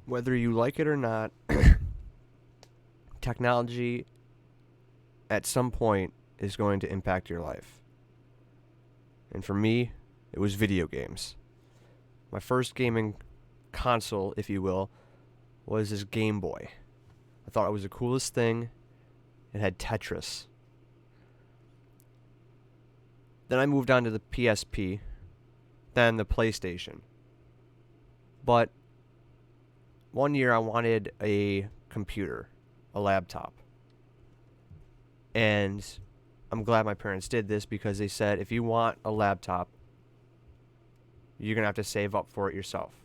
Whether you like it or not, technology at some point is going to impact your life. And for me, it was video games. My first gaming console, if you will, was this Game Boy. I thought it was the coolest thing. It had Tetris. Then I moved on to the PSP, then the PlayStation. But one year I wanted a computer, a laptop. And I'm glad my parents did this because they said if you want a laptop, you're going to have to save up for it yourself.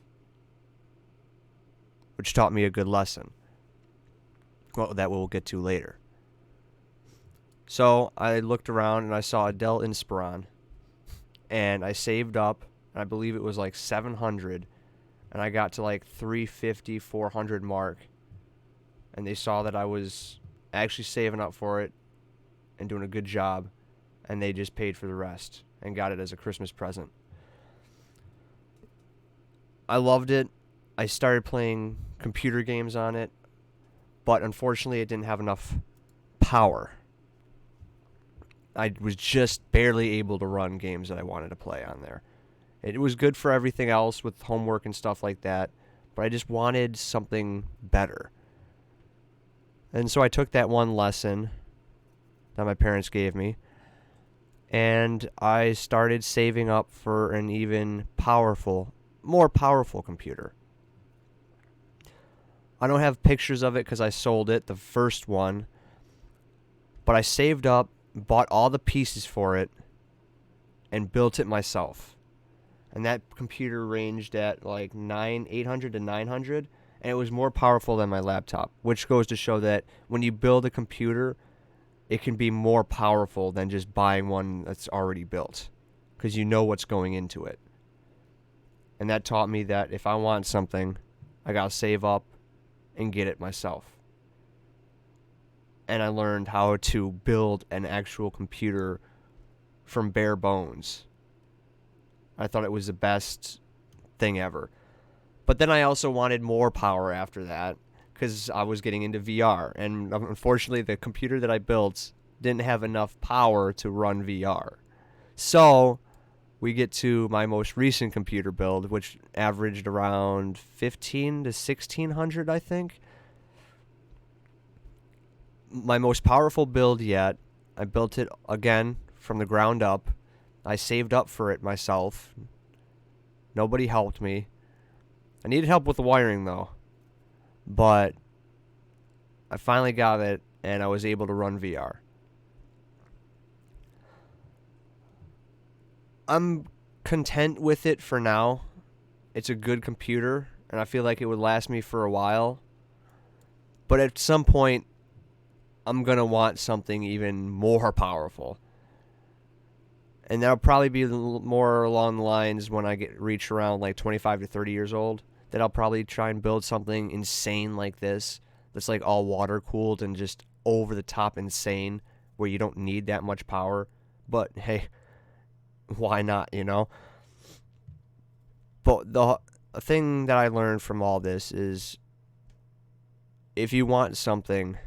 Which taught me a good lesson. Well, that we'll get to later. So I looked around and I saw a Dell Inspiron. And I saved up, and I believe it was like 700. And I got to like 350, 400 mark. And they saw that I was actually saving up for it and doing a good job. And they just paid for the rest and got it as a Christmas present. I loved it. I started playing computer games on it. But unfortunately, it didn't have enough power. I was just barely able to run games that I wanted to play on there. It was good for everything else with homework and stuff like that, but I just wanted something better. And so I took that one lesson that my parents gave me, and I started saving up for an even more powerful computer. I don't have pictures of it because I sold it, the first one, but I saved up, bought all the pieces for it, and built it myself. And that computer ranged at like 800 to 900, and it was more powerful than my laptop, which goes to show that when you build a computer, it can be more powerful than just buying one that's already built, because you know what's going into it. And that taught me that if I want something, I gotta save up and get it myself. And I learned how to build an actual computer from bare bones. I thought it was the best thing ever. But then I also wanted more power after that because I was getting into VR. And unfortunately, the computer that I built didn't have enough power to run VR. So we get to my most recent computer build, which averaged around 15 to 1600, I think. My most powerful build yet. I built it again from the ground up. I saved up for it myself. Nobody helped me. I needed help with the wiring though. But I finally got it and I was able to run VR. I'm content with it for now. It's a good computer and I feel like it would last me for a while. But at some point I'm going to want something even more powerful. And that'll probably be more along the lines when I reach around like 25 to 30 years old, that I'll probably try and build something insane like this that's like all water cooled and just over the top insane where you don't need that much power. But hey, why not, you know? But the thing that I learned from all this is if you want something,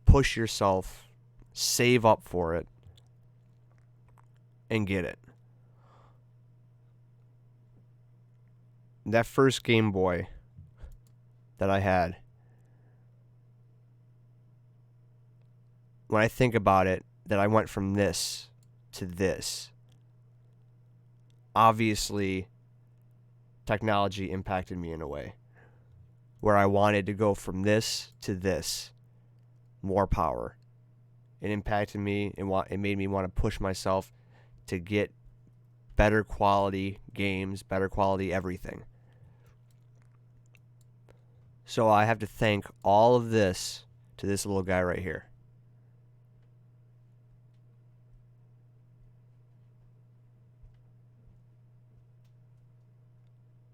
push yourself, save up for it, and get it. That first Game Boy that I had, when I think about it, that I went from this to this, obviously technology impacted me in a way where I wanted to go from this to this, more power. It impacted me and it made me want to push myself to get better quality games, better quality everything. So I have to thank all of this to this little guy right here.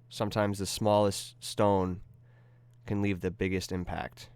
Sometimes the smallest stone can leave the biggest impact.